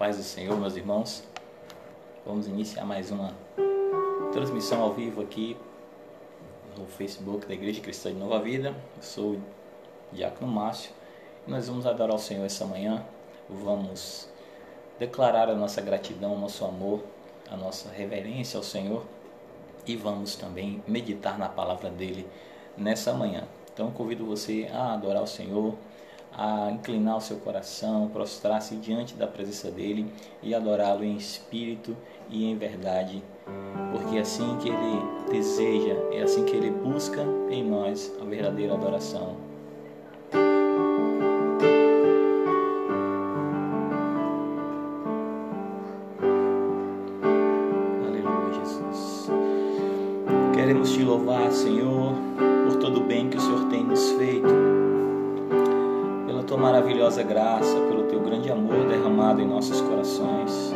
Paz do Senhor, meus irmãos. Vamos iniciar mais uma transmissão ao vivo aqui no Facebook da Igreja Cristã de Nova Vida. Eu sou o Diácono Márcio e nós vamos adorar ao Senhor essa manhã. Vamos declarar a nossa gratidão, o nosso amor, a nossa reverência ao Senhor e vamos também meditar na palavra dele nessa manhã. Então convido você a adorar o Senhor, a inclinar o seu coração, prostrar-se diante da presença dele e adorá-lo em espírito e em verdade, porque é assim que ele deseja, é assim que ele busca em nós a verdadeira adoração. Aleluia, Jesus. Queremos te louvar, Senhor, por todo o bem que o Senhor tem nos feito, pela tua maravilhosa graça, pelo teu grande amor derramado em nossos corações.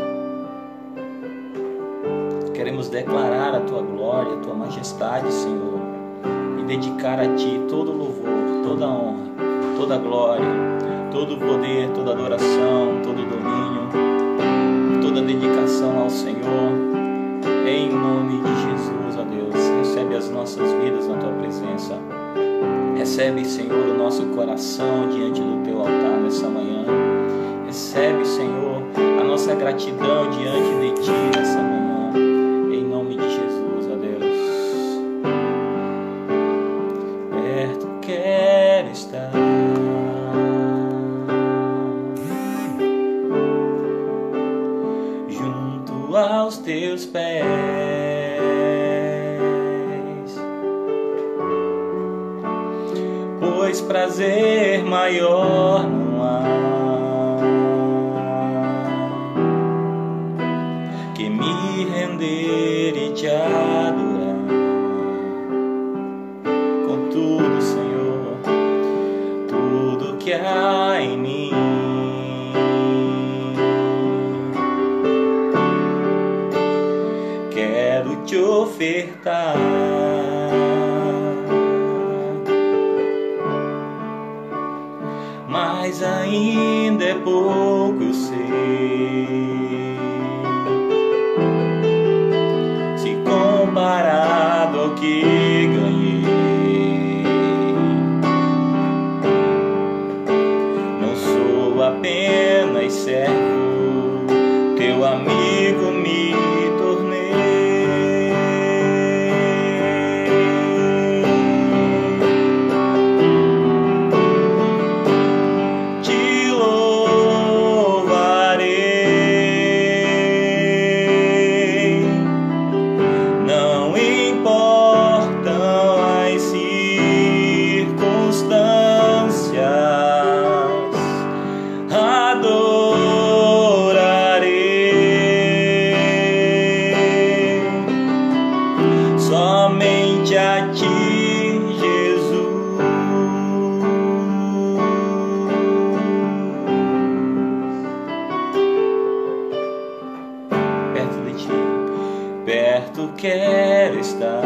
Queremos declarar a tua glória, a tua majestade, Senhor, e dedicar a ti todo o louvor, toda a honra, toda a glória, todo o poder, toda a adoração, todo o domínio, toda a dedicação ao Senhor, em nome de Jesus, ó Deus. Recebe as nossas vidas na tua presença. Recebe, Senhor, o nosso coração diante do teu altar nessa manhã. Recebe, Senhor, a nossa gratidão diante de ti nessa manhã. Em nome de Jesus, ó Deus. Perto quero estar, junto aos teus pés, pois prazer maior não há que me render e te adorar. Contudo, Senhor, tudo que há em mim quero te ofertar. Mas ainda é pouco, eu sei, se comparado ao que ganhei. Não sou apenas servo, teu amigo me tornei. Somente a ti, Jesus. Perto de ti, perto quero estar,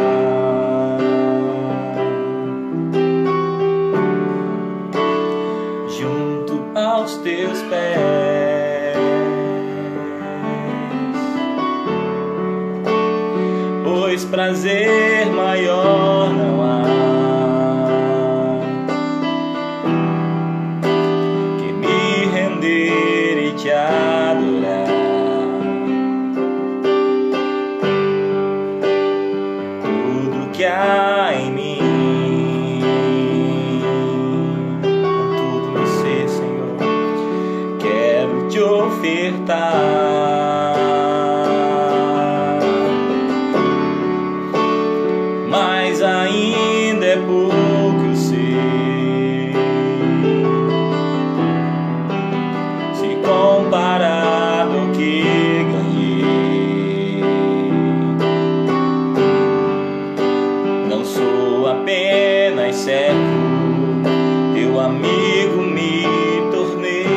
junto aos teus pés, pois prazer maior não há que me render e te adorar. Tudo que há em mim, com tudo meu ser, Senhor, quero te ofertar. Mas ainda é pouco, eu sei, se comparado ao que ganhei. Não sou apenas servo, teu amigo me tornei.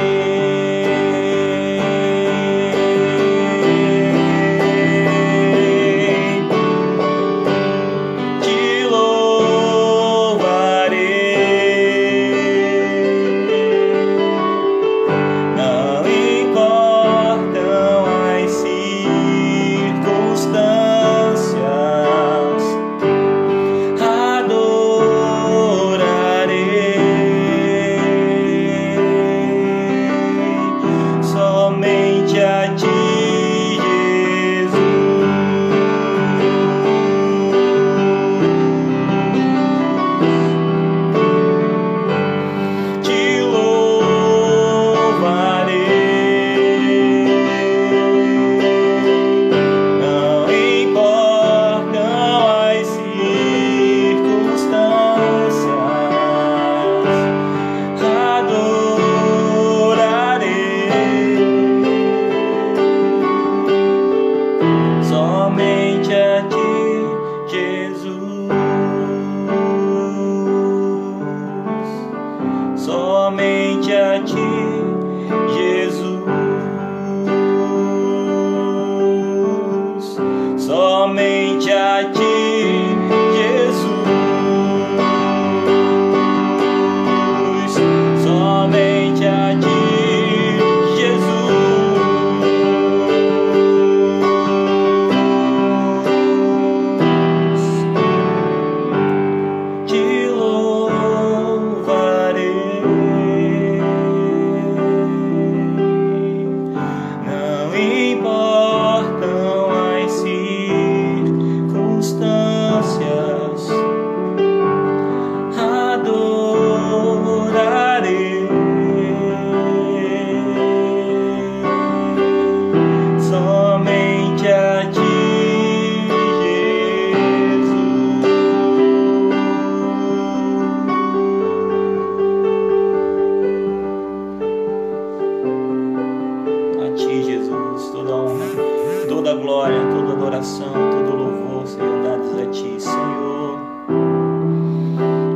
toda glória, toda adoração, todo louvor sejam dados a Ti, Senhor.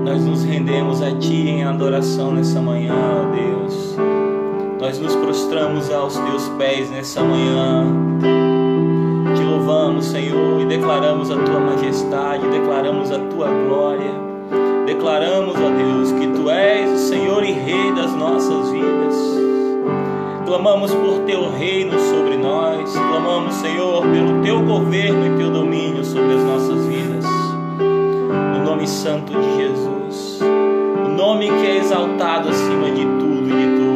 Nós nos rendemos a Ti em adoração nessa manhã, ó Deus. Nós nos prostramos aos Teus pés nessa manhã. Te louvamos, Senhor, e declaramos a Tua majestade, declaramos a Tua glória. Declaramos, ó Deus, que Tu és o Senhor e Rei das nossas vidas. Clamamos por Teu reino sobre nós. Clamamos, Senhor, pelo Teu governo e Teu domínio sobre as nossas vidas. No nome santo de Jesus, o nome que é exaltado acima de tudo e de todos.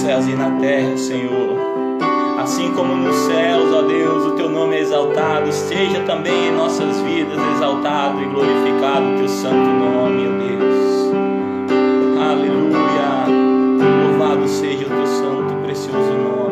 céus e na terra, Senhor. Assim como nos céus, ó Deus, o Teu nome é exaltado, seja também em nossas vidas exaltado e glorificado o Teu santo nome, ó Deus. Aleluia! Louvado seja o Teu santo e precioso nome.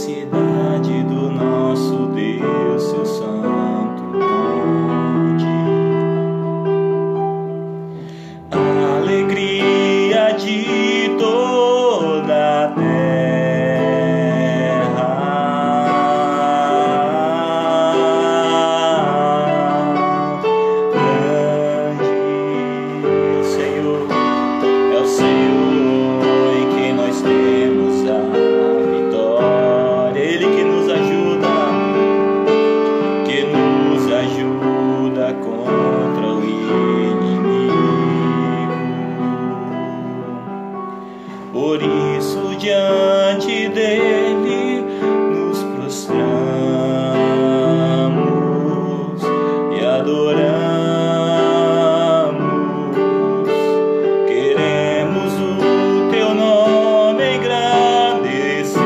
cidade do nosso Deus, seu santo monte. A alegria de toda a terra, grande Senhor, é o Senhor em quem nós temos a vitória. Ele que nos ajuda contra o inimigo. Por isso diante dele nos prostramos e adoramos. Queremos o teu nome engrandecer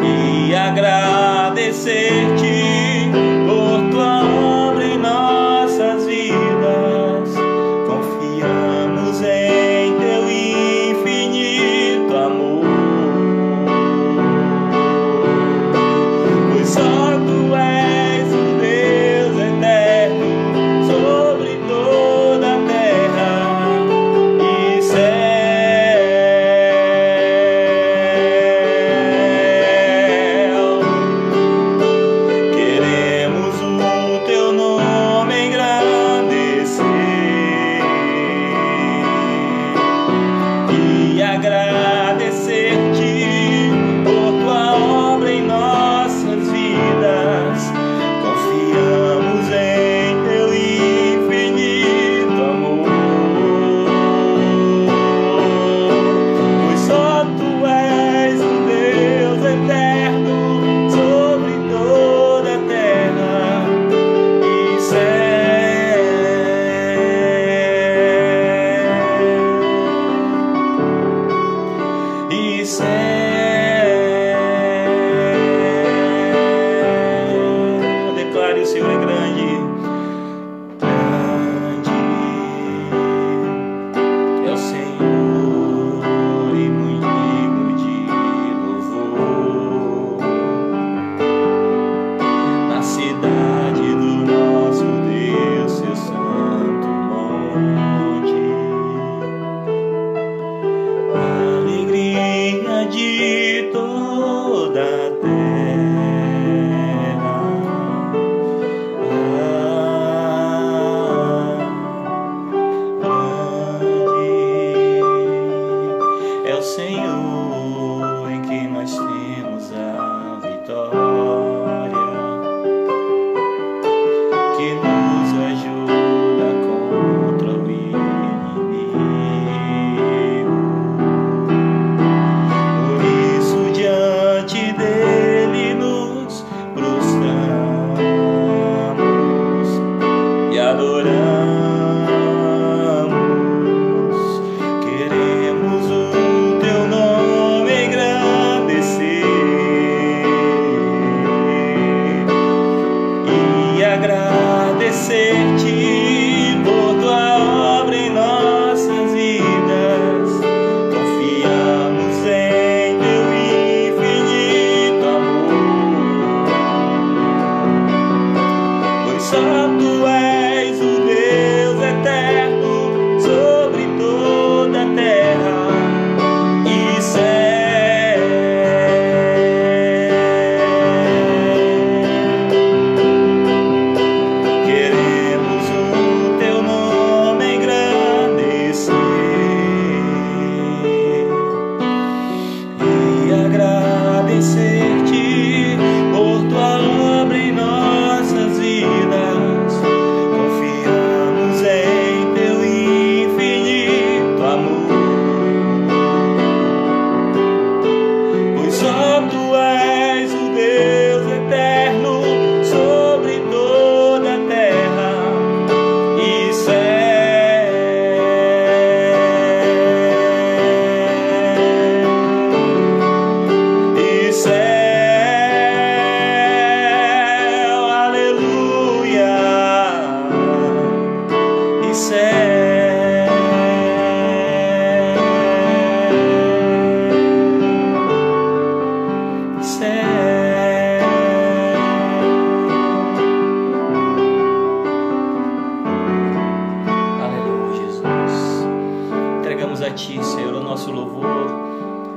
e agradecer-te por tua obra em nossas vidas. Confiamos em teu infinito amor, pois só tu és o Deus eterno sobre toda a terra e céu. Queremos o teu nome engrandecer e agradecer-te por tua obra em nossas vidas. Confiamos em teu infinito amor, pois só tu és o Deus eterno sobre toda a terra e céu. E céu. Declare: o Senhor é grande, grande é o Senhor e muito digno de louvor. Na cidade do nosso Deus, seu santo monte, a alegria de toda a terra, grande é o Senhor em quem nós temos a vitória, que nos ajuda contra o inimigo. Por isso diante dele nos prostramos e adoramos. Queremos o teu nome engrandecer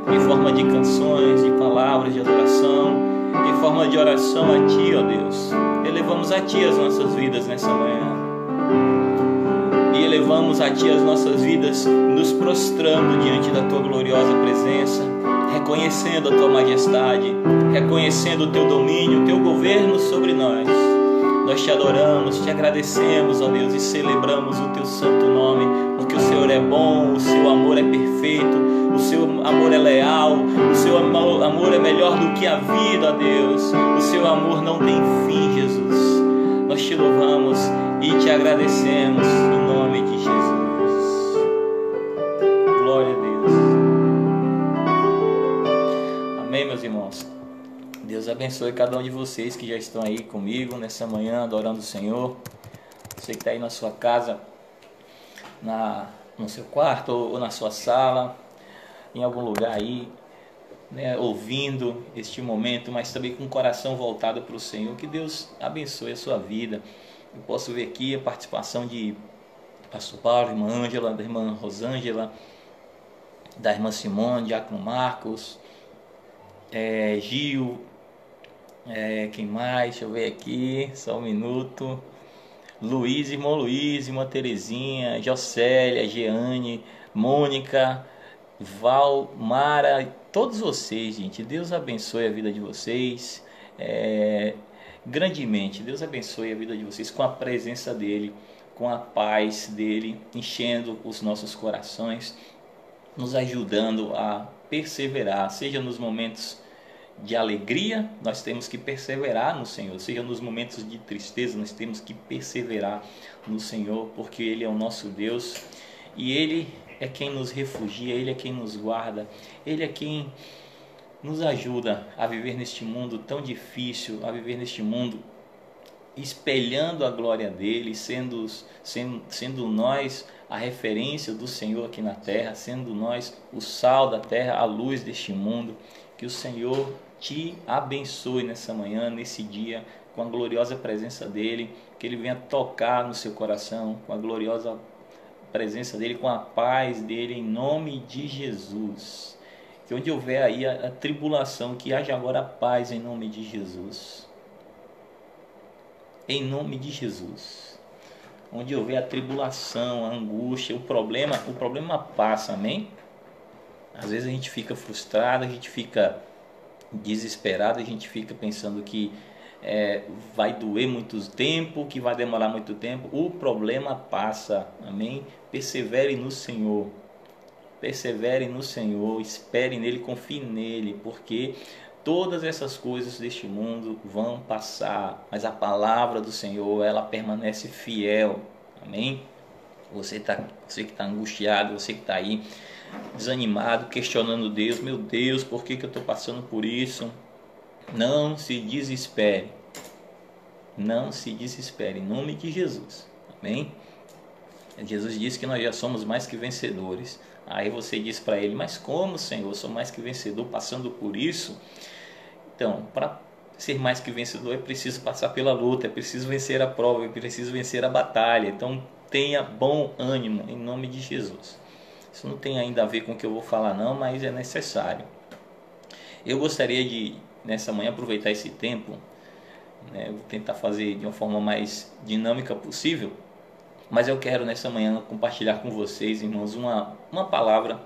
em forma de canções, de palavras de adoração, em forma de oração a Ti, ó Deus. Elevamos a Ti as nossas vidas nessa manhã. E elevamos a Ti as nossas vidas, nos prostrando diante da Tua gloriosa presença, reconhecendo a Tua majestade, reconhecendo o Teu domínio, o Teu governo sobre nós. Nós Te adoramos, Te agradecemos, ó Deus, e celebramos o Teu santo nome, porque o Senhor é bom, o Seu amor é perfeito, o Seu amor é leal, o Seu amor é melhor do que a vida, ó Deus. O Seu amor não tem fim, Jesus. Nós Te louvamos e Te agradecemos em nome de Jesus. Glória a Deus. Amém, meus irmãos. Deus abençoe cada um de vocês que já estão aí comigo nessa manhã adorando o Senhor. Você que está aí na sua casa, no seu quarto ou na sua sala, em algum lugar aí, né, ouvindo este momento, mas também com o coração voltado para o Senhor. Que Deus abençoe a sua vida. Eu posso ver aqui a participação de Pastor Paulo, irmã Ângela, da irmã Rosângela, da irmã Simone, Diácono Marcos, Gil, quem mais? Deixa eu ver aqui, só um minuto. Luiz, irmã Terezinha, Jocélia, Jeane, Mônica, Val, Mara, todos vocês, gente. Deus abençoe a vida de vocês grandemente. Deus abençoe a vida de vocês com a presença dEle, com a paz dEle, enchendo os nossos corações, nos ajudando a perseverar, seja nos momentos de alegria, nós temos que perseverar no Senhor, seja nos momentos de tristeza, nós temos que perseverar no Senhor, porque Ele é o nosso Deus e Ele é quem nos refugia, Ele é quem nos guarda, Ele é quem nos ajuda a viver neste mundo tão difícil, a viver neste mundo espelhando a glória dEle, sendo nós a referência do Senhor aqui na terra, sendo nós o sal da terra, a luz deste mundo. Que o Senhor te abençoe nessa manhã, nesse dia, com a gloriosa presença dEle, que Ele venha tocar no seu coração, com a gloriosa presença dEle, com a paz dEle, em nome de Jesus. Que onde houver aí a tribulação, que haja agora a paz em nome de Jesus. Em nome de Jesus. Onde houver a tribulação, a angústia, o problema passa, amém? Às vezes a gente fica frustrado, a gente fica desesperado, a gente fica pensando que vai doer muito tempo, que vai demorar muito tempo. O problema passa, amém? Persevere no Senhor. Persevere no Senhor, espere nele, confie nele, porque todas essas coisas deste mundo vão passar, mas a palavra do Senhor, ela permanece fiel, amém? Você que está angustiado, você que está aí desanimado, questionando Deus, meu Deus, por que eu estou passando por isso? Não se desespere, não se desespere, em nome de Jesus, amém? Jesus disse que nós já somos mais que vencedores. Aí você diz para ele, mas como, Senhor, eu sou mais que vencedor passando por isso? Então, para ser mais que vencedor é preciso passar pela luta, é preciso vencer a prova, é preciso vencer a batalha. Então tenha bom ânimo em nome de Jesus. Isso não tem ainda a ver com o que eu vou falar não, mas é necessário. Eu gostaria de, nessa manhã, aproveitar esse tempo, né, vou tentar fazer de uma forma mais dinâmica possível, mas eu quero nessa manhã compartilhar com vocês, irmãos, uma palavra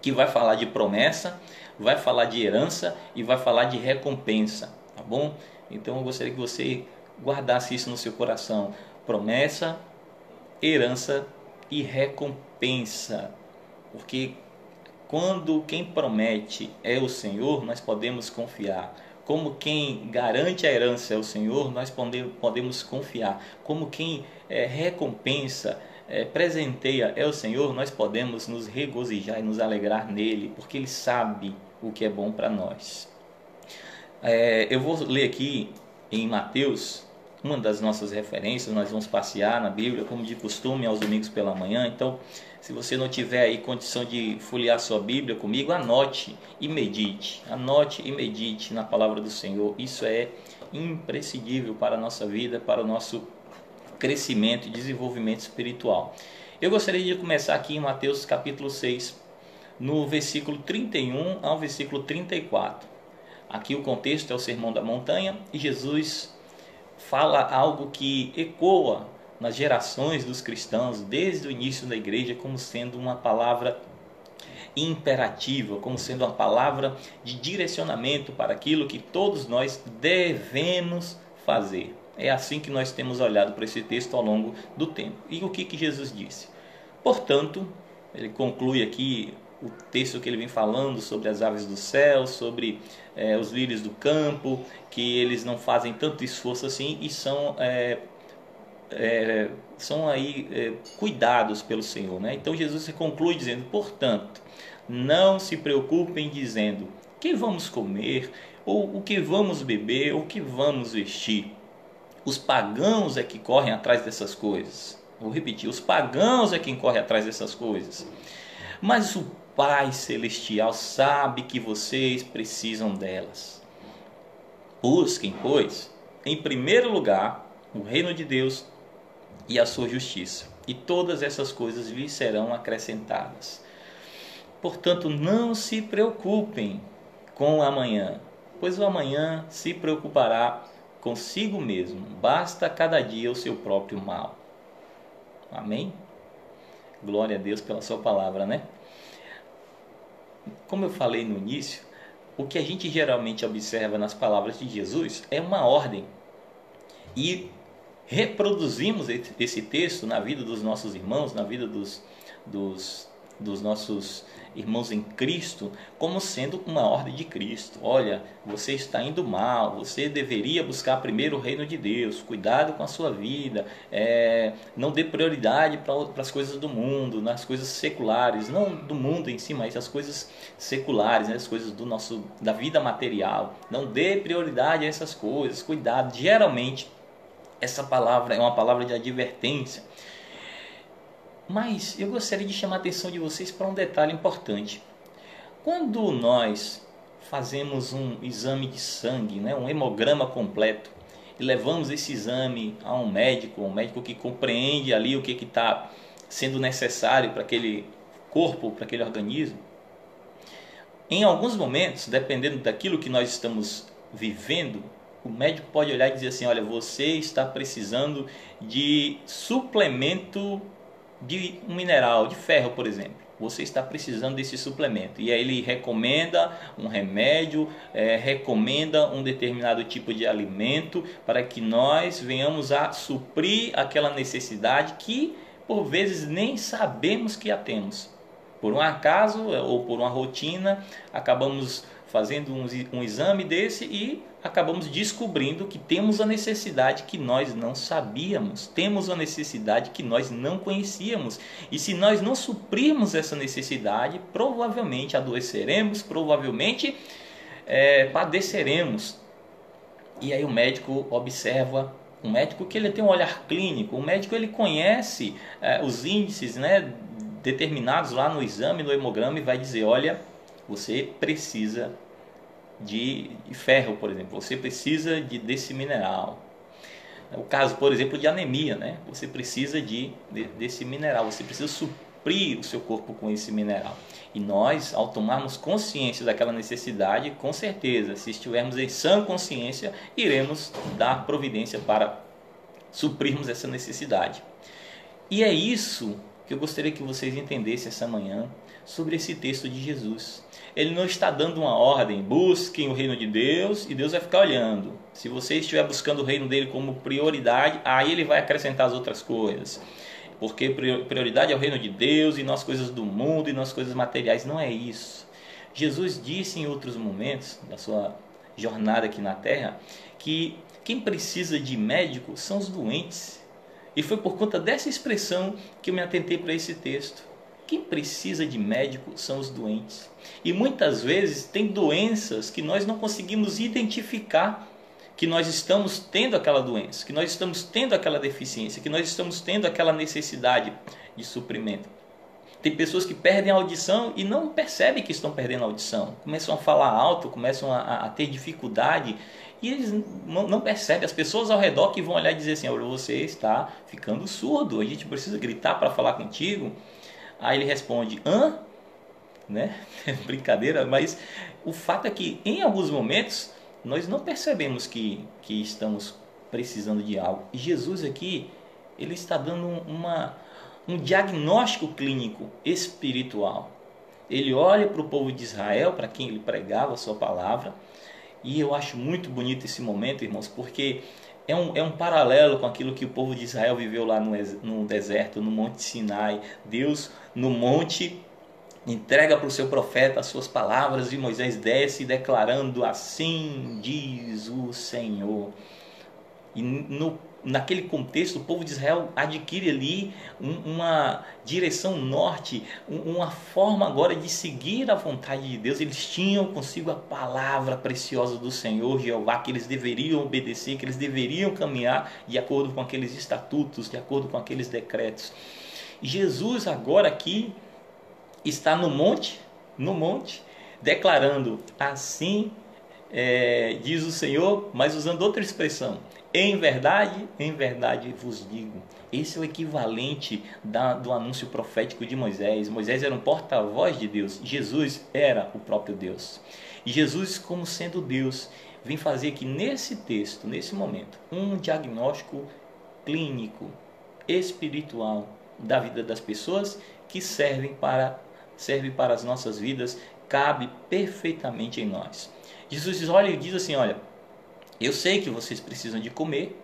que vai falar de promessa, vai falar de herança e vai falar de recompensa, tá bom? Então eu gostaria que você guardasse isso no seu coração. Promessa, herança e recompensa. Porque quando quem promete é o Senhor, nós podemos confiar. Como quem garante a herança é o Senhor, nós podemos confiar. Como quem recompensa, presenteia é o Senhor, nós podemos nos regozijar e nos alegrar nele, porque Ele sabe o que é bom para nós. Eu vou ler aqui em Mateus, uma das nossas referências. Nós vamos passear na Bíblia, como de costume, aos domingos pela manhã. Então, se você não tiver aí condição de folhear sua Bíblia comigo, anote e medite. Anote e medite na palavra do Senhor. Isso é imprescindível para a nossa vida, para o nosso crescimento e desenvolvimento espiritual. Eu gostaria de começar aqui em Mateus capítulo 6, no versículo 31 ao versículo 34. Aqui o contexto é o Sermão da Montanha e Jesus fala algo que ecoa nas gerações dos cristãos desde o início da igreja como sendo uma palavra imperativa, como sendo uma palavra de direcionamento para aquilo que todos nós devemos fazer. É assim que nós temos olhado para esse texto ao longo do tempo. E o que Jesus disse? Portanto, ele conclui aqui o texto que ele vem falando sobre as aves do céu, sobre os lírios do campo, que eles não fazem tanto esforço assim e são cuidados pelo Senhor, né? Então Jesus se conclui dizendo: portanto, não se preocupem dizendo que vamos comer, ou o que vamos beber, ou o que vamos vestir. Os pagãos é que correm atrás dessas coisas. Vou repetir: os pagãos é quem corre atrás dessas coisas. Mas o Pai Celestial sabe que vocês precisam delas. Busquem, pois, em primeiro lugar, o reino de Deus e a sua justiça, e todas essas coisas lhes serão acrescentadas. Portanto, não se preocupem com o amanhã, pois o amanhã se preocupará consigo mesmo. Basta cada dia o seu próprio mal. Amém? Glória a Deus pela sua palavra, né? Como eu falei no início, o que a gente geralmente observa nas palavras de Jesus é uma ordem. E reproduzimos esse texto na vida dos nossos irmãos, na vida dos nossos irmãos em Cristo, como sendo uma ordem de Cristo. Olha, você está indo mal, você deveria buscar primeiro o reino de Deus, cuidado com a sua vida, não dê prioridade para as coisas do mundo, nas coisas seculares, não do mundo em si, mas as coisas seculares, né, as coisas da vida material. Não dê prioridade a essas coisas, cuidado. Geralmente essa palavra é uma palavra de advertência. Mas eu gostaria de chamar a atenção de vocês para um detalhe importante. Quando nós fazemos um exame de sangue, né, um hemograma completo, e levamos esse exame a um médico que compreende ali o que está sendo necessário para aquele corpo, para aquele organismo, em alguns momentos, dependendo daquilo que nós estamos vivendo, o médico pode olhar e dizer assim: olha, você está precisando de suplemento de um mineral, de ferro, por exemplo. Você está precisando desse suplemento. E aí ele recomenda um remédio, recomenda um determinado tipo de alimento para que nós venhamos a suprir aquela necessidade que por vezes nem sabemos que a temos. Por um acaso ou por uma rotina, acabamos fazendo um exame desse e acabamos descobrindo que temos a necessidade que nós não sabíamos, temos a necessidade que nós não conhecíamos. E se nós não suprirmos essa necessidade, provavelmente adoeceremos, provavelmente padeceremos. E aí o médico observa, um médico que ele tem um olhar clínico, o médico ele conhece os índices, né, determinados lá no exame, no hemograma, e vai dizer: olha, você precisa de ferro, por exemplo, você precisa desse mineral. O caso, por exemplo, de anemia, né? Você precisa desse mineral, você precisa suprir o seu corpo com esse mineral. E nós, ao tomarmos consciência daquela necessidade, com certeza, se estivermos em sã consciência, iremos dar providência para suprirmos essa necessidade. E é isso que eu gostaria que vocês entendessem essa manhã sobre esse texto de Jesus. Ele não está dando uma ordem: busquem o reino de Deus e Deus vai ficar olhando. Se você estiver buscando o reino dele como prioridade, aí ele vai acrescentar as outras coisas. Porque prioridade é o reino de Deus e não as coisas do mundo e não as coisas materiais. Não é isso. Jesus disse em outros momentos da sua jornada aqui na terra que quem precisa de médico são os doentes. E foi por conta dessa expressão que eu me atentei para esse texto. Quem precisa de médico são os doentes. E muitas vezes tem doenças que nós não conseguimos identificar que nós estamos tendo aquela doença, que nós estamos tendo aquela deficiência, que nós estamos tendo aquela necessidade de suprimento. Tem pessoas que perdem a audição e não percebem que estão perdendo a audição. Começam a falar alto, começam a ter dificuldade e eles não percebem. As pessoas ao redor que vão olhar e dizer assim: olha, você está ficando surdo, a gente precisa gritar para falar contigo. Aí ele responde: hã? né? Brincadeira, mas o fato é que em alguns momentos nós não percebemos que estamos precisando de algo. E Jesus aqui, ele está dando um diagnóstico clínico espiritual. Ele olha para o povo de Israel, para quem ele pregava a sua palavra, e eu acho muito bonito esse momento, irmãos, porque é um paralelo com aquilo que o povo de Israel viveu lá no deserto, no Monte Sinai. Deus, no monte, entrega para o seu profeta as suas palavras, e Moisés desce declarando: assim diz o Senhor. E naquele contexto, o povo de Israel adquire ali uma direção norte, uma forma agora de seguir a vontade de Deus. Eles tinham consigo a palavra preciosa do Senhor Jeová, que eles deveriam obedecer, que eles deveriam caminhar de acordo com aqueles estatutos, de acordo com aqueles decretos. E Jesus agora aqui está no monte, declarando: assim diz o Senhor, mas usando outra expressão: em verdade vos digo. Esse é o equivalente do anúncio profético de Moisés. Moisés era um porta-voz de Deus, Jesus era o próprio Deus. E Jesus, como sendo Deus, vem fazer aqui nesse texto, nesse momento, um diagnóstico clínico, espiritual da vida das pessoas, que serve para as nossas vidas, cabe perfeitamente em nós. Jesus olha e diz assim: olha, eu sei que vocês precisam de comer,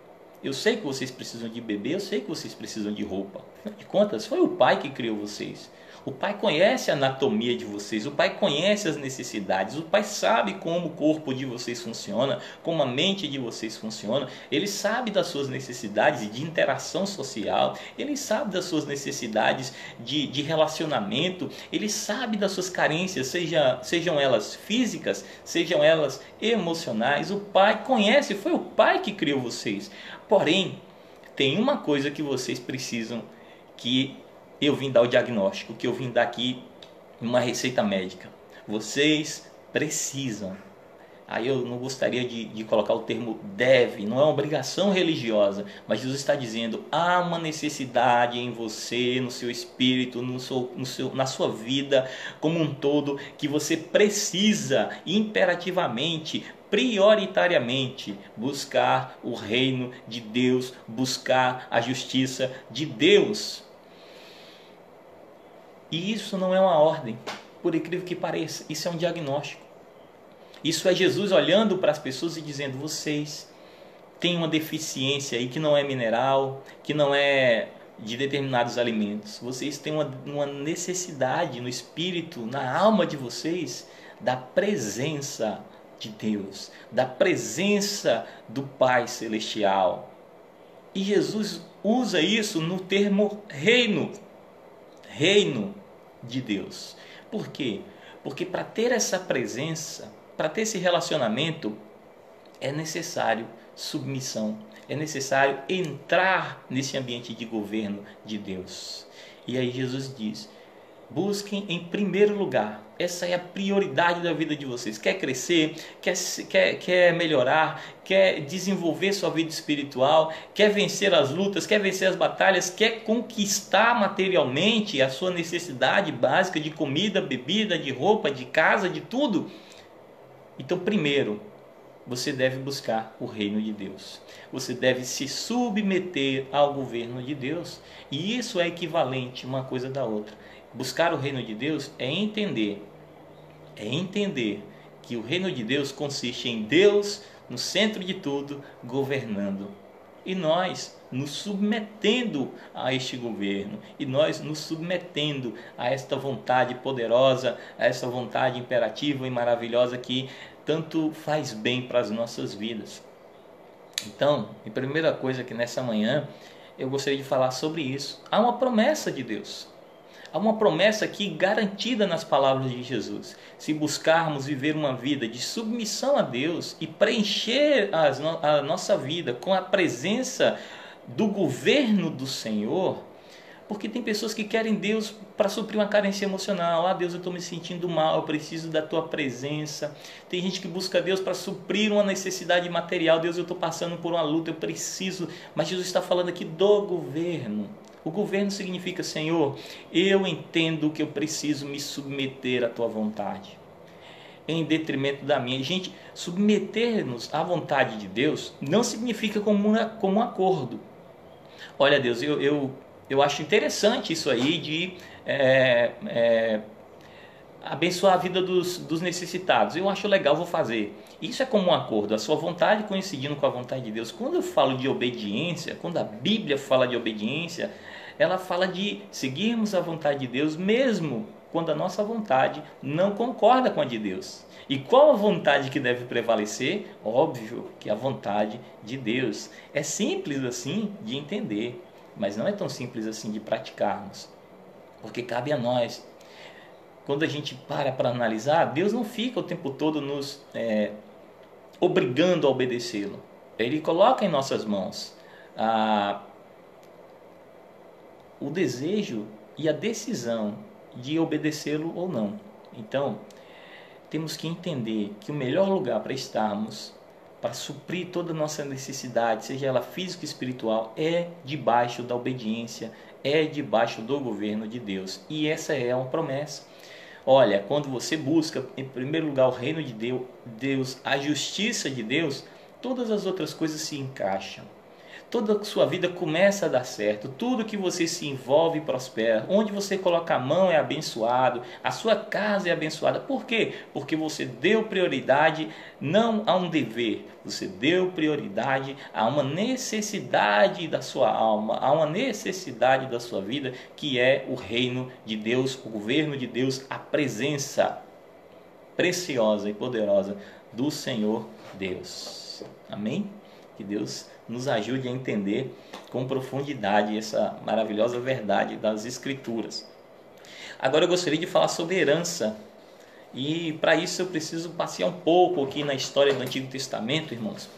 eu sei que vocês precisam de beber, eu sei que vocês precisam de roupa. Afinal de contas, foi o Pai que criou vocês. O Pai conhece a anatomia de vocês, o Pai conhece as necessidades, o Pai sabe como o corpo de vocês funciona, como a mente de vocês funciona. Ele sabe das suas necessidades de interação social, ele sabe das suas necessidades de relacionamento, ele sabe das suas carências, sejam elas físicas, sejam elas emocionais. O Pai conhece, foi o Pai que criou vocês. Porém, tem uma coisa que vocês precisam, que eu vim dar o diagnóstico, que eu vim dar aqui uma receita médica. Vocês precisam. Aí eu não gostaria de colocar o termo deve, não é uma obrigação religiosa, mas Jesus está dizendo: há uma necessidade em você, no seu espírito, na sua vida como um todo, que você precisa imperativamente, prioritariamente, buscar o reino de Deus, buscar a justiça de Deus. E isso não é uma ordem, por incrível que pareça, isso é um diagnóstico. Isso é Jesus olhando para as pessoas e dizendo: vocês têm uma deficiência aí que não é mineral, que não é de determinados alimentos. Vocês têm uma necessidade no espírito, na alma de vocês, da presença de Deus, da presença do Pai Celestial. E Jesus usa isso no termo reino de Deus. Por quê? Porque para ter essa presença, para ter esse relacionamento, é necessário submissão, é necessário entrar nesse ambiente de governo de Deus. E aí Jesus diz: busquem em primeiro lugar. Essa é a prioridade da vida de vocês. Quer crescer, quer melhorar, quer desenvolver sua vida espiritual, quer vencer as lutas, quer vencer as batalhas, quer conquistar materialmente a sua necessidade básica de comida, bebida, de roupa, de casa, de tudo. Então, primeiro, você deve buscar o reino de Deus. Você deve se submeter ao governo de Deus. E isso é equivalente uma coisa da outra. Buscar o reino de Deus é entender que o reino de Deus consiste em Deus no centro de tudo, governando. E nós nos submetendo a este governo, e nós nos submetendo a esta vontade poderosa, a esta vontade imperativa e maravilhosa que tanto faz bem para as nossas vidas. Então, a primeira coisa que nessa manhã eu gostaria de falar sobre isso. Há uma promessa de Deus. Há uma promessa aqui garantida nas palavras de Jesus. Se buscarmos viver uma vida de submissão a Deus e preencher a nossa vida com a presença do governo do Senhor, porque tem pessoas que querem Deus para suprir uma carência emocional. Ah, Deus, eu estou me sentindo mal, eu preciso da tua presença. Tem gente que busca Deus para suprir uma necessidade material. Deus, eu estou passando por uma luta, eu preciso. Mas Jesus está falando aqui do governo. O governo significa, Senhor, eu entendo que eu preciso me submeter à tua vontade, em detrimento da minha. Gente, submeter-nos à vontade de Deus não significa como um acordo. Olha, Deus, eu acho interessante isso aí de abençoar a vida dos necessitados. Eu acho legal, vou fazer. Isso é como um acordo, a sua vontade coincidindo com a vontade de Deus. Quando eu falo de obediência, quando a Bíblia fala de obediência, ela fala de seguirmos a vontade de Deus, mesmo quando a nossa vontade não concorda com a de Deus. E qual a vontade que deve prevalecer? Óbvio que a vontade de Deus. É simples assim de entender, mas não é tão simples assim de praticarmos, porque cabe a nós. Quando a gente para analisar, Deus não fica o tempo todo nos obrigando a obedecê-lo. Ele coloca em nossas mãos o desejo e a decisão de obedecê-lo ou não. Então, temos que entender que o melhor lugar para estarmos, para suprir toda a nossa necessidade, seja ela física e espiritual, é debaixo da obediência, é debaixo do governo de Deus. E essa é uma promessa. Olha, quando você busca, em primeiro lugar, o reino de Deus, a justiça de Deus, todas as outras coisas se encaixam. Toda a sua vida começa a dar certo, tudo que você se envolve prospera, onde você coloca a mão é abençoado, a sua casa é abençoada. Por quê? Porque você deu prioridade não a um dever, você deu prioridade a uma necessidade da sua alma, a uma necessidade da sua vida, que é o reino de Deus, o governo de Deus, a presença preciosa e poderosa do Senhor Deus. Amém? Que Deus nos ajude a entender com profundidade essa maravilhosa verdade das Escrituras. Agora eu gostaria de falar sobre herança. E para isso eu preciso passear um pouco aqui na história do Antigo Testamento, irmãos.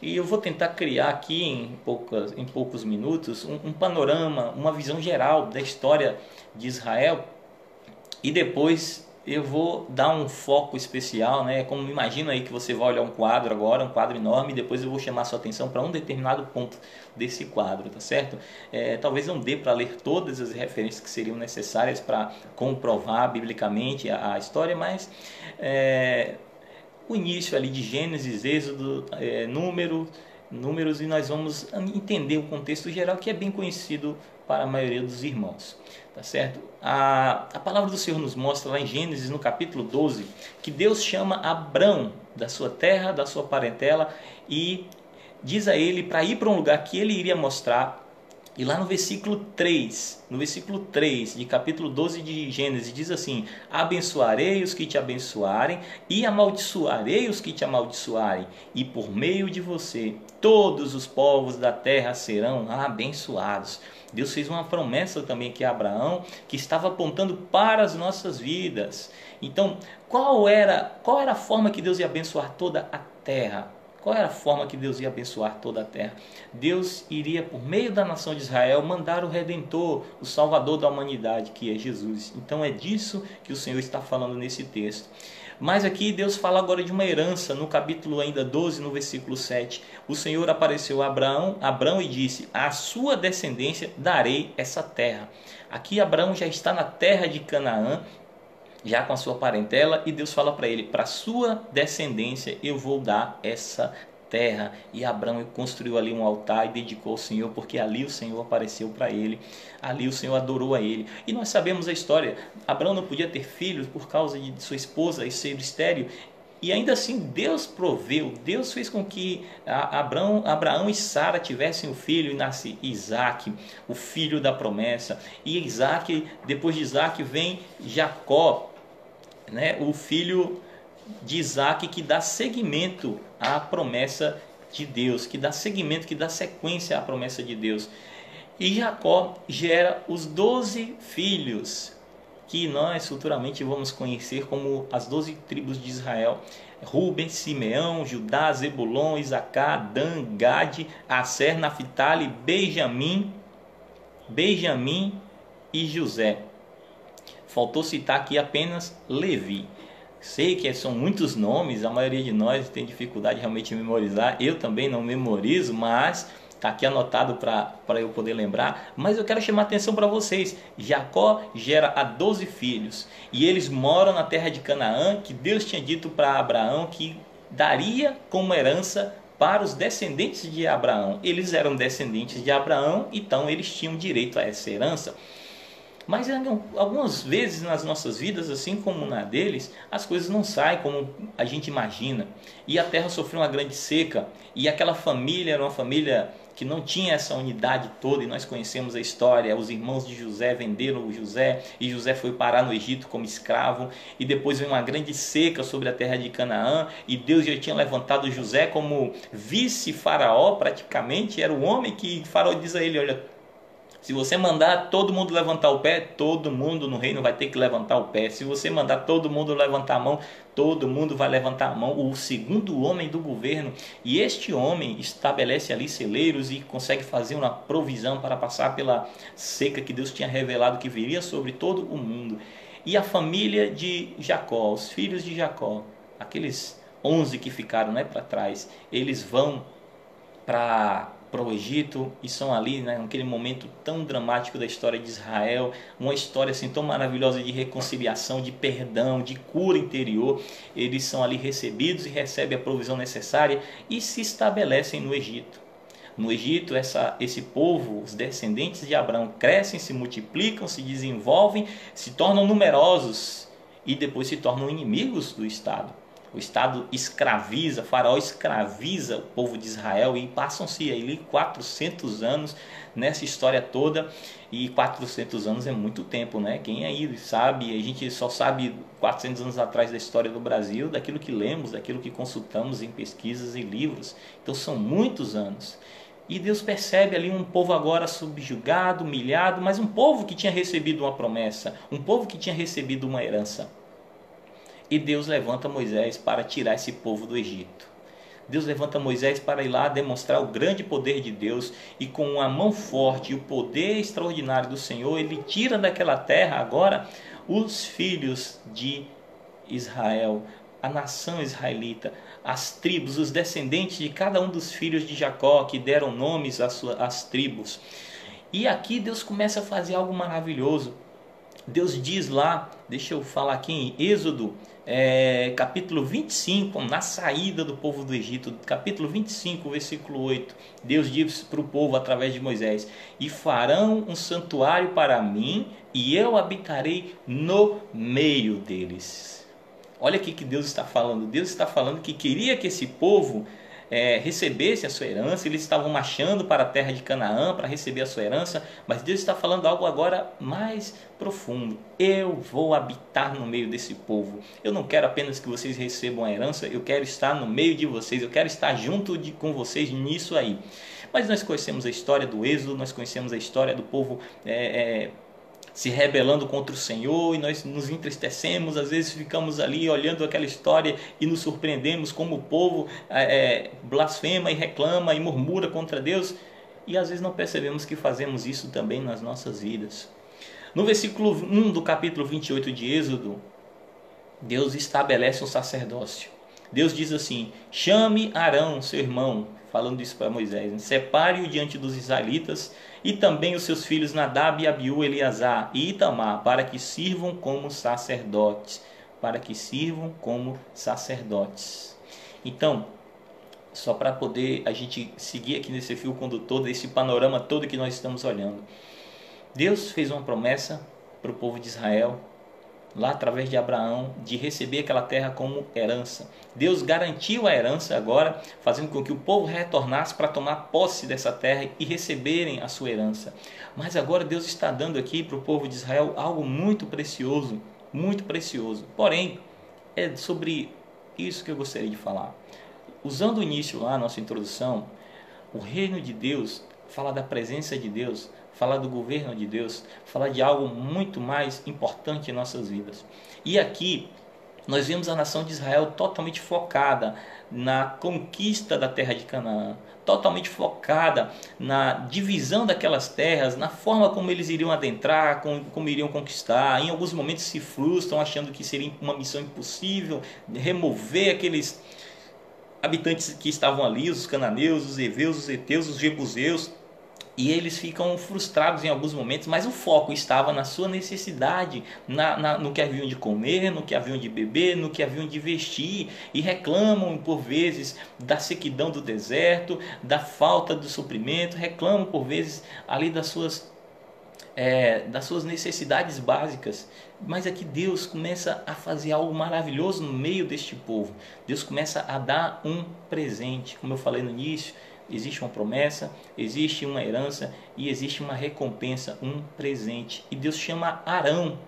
E eu vou tentar criar aqui em poucos minutos um panorama, uma visão geral da história de Israel. E depois eu vou dar um foco especial, né? Como imagina aí que você vai olhar um quadro agora, um quadro enorme, e depois eu vou chamar sua atenção para um determinado ponto desse quadro, tá certo? Talvez não dê para ler todas as referências que seriam necessárias para comprovar biblicamente a história, mas o início ali de Gênesis, Êxodo, Números, e nós vamos entender o contexto geral que é bem conhecido para a maioria dos irmãos, tá certo? A palavra do Senhor nos mostra lá em Gênesis, no capítulo 12, que Deus chama Abrão da sua terra, da sua parentela, e diz a ele para ir para um lugar que ele iria mostrar. E lá no versículo 3 de capítulo 12 de Gênesis, diz assim: abençoarei os que te abençoarem e amaldiçoarei os que te amaldiçoarem, e por meio de você todos os povos da terra serão abençoados. Deus fez uma promessa também aqui a Abraão, que estava apontando para as nossas vidas. Então, qual era a forma que Deus ia abençoar toda a terra? Qual era a forma que Deus ia abençoar toda a terra? Deus iria, por meio da nação de Israel, mandar o Redentor, o Salvador da humanidade, que é Jesus. Então é disso que o Senhor está falando nesse texto. Mas aqui Deus fala agora de uma herança, no capítulo ainda 12, no versículo 7. O Senhor apareceu a Abrão e disse: à sua descendência darei essa terra. Aqui Abrão já está na terra de Canaã, já com a sua parentela, e Deus fala para ele: para sua descendência eu vou dar essa terra. E Abrão construiu ali um altar e dedicou ao Senhor, porque ali o Senhor apareceu para ele, ali o Senhor adorou a ele. E nós sabemos a história: Abrão não podia ter filhos por causa de sua esposa e ser estéril, e ainda assim Deus proveu. Deus fez com que Abraão e Sara tivessem um filho, e nasce Isaac, o filho da promessa. E Isaac, depois de Isaac vem Jacó, né, o filho de Isaac, que dá seguimento à promessa de Deus, que dá seguimento, que dá sequência à promessa de Deus. E Jacó gera os 12 filhos, que nós futuramente vamos conhecer como as 12 tribos de Israel: Ruben, Simeão, Judá, Zebulon, Isacar, Dan, Gade, Asser, Naphtali, Benjamim e José. Faltou citar aqui apenas Levi. Sei que são muitos nomes, a maioria de nós tem dificuldade realmente de memorizar. Eu também não memorizo, mas está aqui anotado para eu poder lembrar, mas eu quero chamar a atenção para vocês. Jacó gera a 12 filhos e eles moram na terra de Canaã, que Deus tinha dito para Abraão que daria como herança para os descendentes de Abraão. Eles eram descendentes de Abraão, então eles tinham direito a essa herança. Mas algumas vezes nas nossas vidas, assim como na deles, as coisas não saem como a gente imagina. E a terra sofreu uma grande seca. E aquela família era uma família que não tinha essa unidade toda. E nós conhecemos a história. Os irmãos de José venderam o José. E José foi parar no Egito como escravo. E depois veio uma grande seca sobre a terra de Canaã. E Deus já tinha levantado José como vice-faraó praticamente. Era o homem que Faraó diz a ele: olha, se você mandar todo mundo levantar o pé, todo mundo no reino vai ter que levantar o pé. Se você mandar todo mundo levantar a mão, todo mundo vai levantar a mão. O segundo homem do governo. E este homem estabelece ali celeiros e consegue fazer uma provisão para passar pela seca que Deus tinha revelado que viria sobre todo o mundo. E a família de Jacó, os filhos de Jacó, aqueles 11 que ficaram para trás, eles vão para o Egito e são ali, naquele momento tão dramático da história de Israel, uma história assim tão maravilhosa de reconciliação, de perdão, de cura interior. Eles são ali recebidos e recebem a provisão necessária e se estabelecem no Egito. No Egito, esse povo, os descendentes de Abraão, crescem, se multiplicam, se desenvolvem, se tornam numerosos e depois se tornam inimigos do Estado. O Estado escraviza, Faraó escraviza o povo de Israel e passam-se ali 400 anos nessa história toda. E 400 anos é muito tempo, né? Quem aí sabe, a gente só sabe 400 anos atrás da história do Brasil, daquilo que lemos, daquilo que consultamos em pesquisas e livros. Então são muitos anos. E Deus percebe ali um povo agora subjugado, humilhado, mas um povo que tinha recebido uma promessa, um povo que tinha recebido uma herança. E Deus levanta Moisés para tirar esse povo do Egito. Deus levanta Moisés para ir lá demonstrar o grande poder de Deus. E com uma mão forte e o poder extraordinário do Senhor, ele tira daquela terra agora os filhos de Israel, a nação israelita, as tribos, os descendentes de cada um dos filhos de Jacó, que deram nomes às tribos. E aqui Deus começa a fazer algo maravilhoso. Deus diz lá, deixa eu falar aqui em Êxodo, capítulo 25, na saída do povo do Egito, capítulo 25, versículo 8, Deus diz para o povo através de Moisés: e farão um santuário para mim, e eu habitarei no meio deles. Olha aqui que Deus está falando. Deus está falando que queria que esse povo recebesse a sua herança. Eles estavam marchando para a terra de Canaã para receber a sua herança, mas Deus está falando algo agora mais profundo. Eu vou habitar no meio desse povo. Eu não quero apenas que vocês recebam a herança, eu quero estar no meio de vocês, eu quero estar junto com vocês nisso aí. Mas nós conhecemos a história do Êxodo, nós conhecemos a história do povo se rebelando contra o Senhor, e nós nos entristecemos, às vezes ficamos ali olhando aquela história e nos surpreendemos como o povo blasfema e reclama e murmura contra Deus, e às vezes não percebemos que fazemos isso também nas nossas vidas. No versículo 1 do capítulo 28 de Êxodo, Deus estabelece um sacerdócio. Deus diz assim: chame Arão, seu irmão, falando isso para Moisés, separe-o diante dos israelitas, e também os seus filhos Nadab, Abiú, Eleazar e Itamar, para que sirvam como sacerdotes. Para que sirvam como sacerdotes. Então, só para poder a gente seguir aqui nesse fio condutor, desse panorama todo que nós estamos olhando. Deus fez uma promessa para o povo de Israel, lá através de Abraão, de receber aquela terra como herança. Deus garantiu a herança agora, fazendo com que o povo retornasse para tomar posse dessa terra e receberem a sua herança. Mas agora Deus está dando aqui para o povo de Israel algo muito precioso, muito precioso. Porém, é sobre isso que eu gostaria de falar. Usando o início lá, a nossa introdução, o reino de Deus fala da presença de Deus, fala do governo de Deus, fala de algo muito mais importante em nossas vidas. E aqui nós vemos a nação de Israel totalmente focada na conquista da terra de Canaã, totalmente focada na divisão daquelas terras, na forma como eles iriam adentrar, como iriam conquistar. Em alguns momentos se frustram achando que seria uma missão impossível remover habitantes que estavam ali, os cananeus, os heveus, os heteus, os jebuseus, e eles ficam frustrados em alguns momentos, mas o foco estava na sua necessidade, no que haviam de comer, no que haviam de beber, no que haviam de vestir, e reclamam por vezes da sequidão do deserto, da falta do suprimento, reclamam por vezes ali das suas necessidades básicas. Mas aqui Deus começa a fazer algo maravilhoso no meio deste povo. Deus começa a dar um presente, como eu falei no início. Existe uma promessa, existe uma herança e existe uma recompensa, um presente. E Deus chama Arão.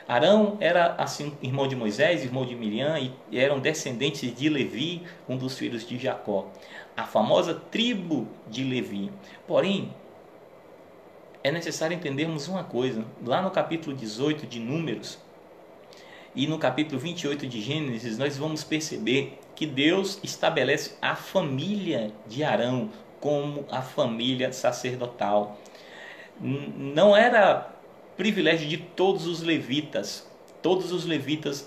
Arão era assim, irmão de Moisés, irmão de Miriam, e eram descendentes de Levi, um dos filhos de Jacó. A famosa tribo de Levi. Porém, é necessário entendermos uma coisa. Lá no capítulo 18 de Números e no capítulo 28 de Gênesis, nós vamos perceber que Deus estabelece a família de Arão como a família sacerdotal. Não era privilégio de todos os levitas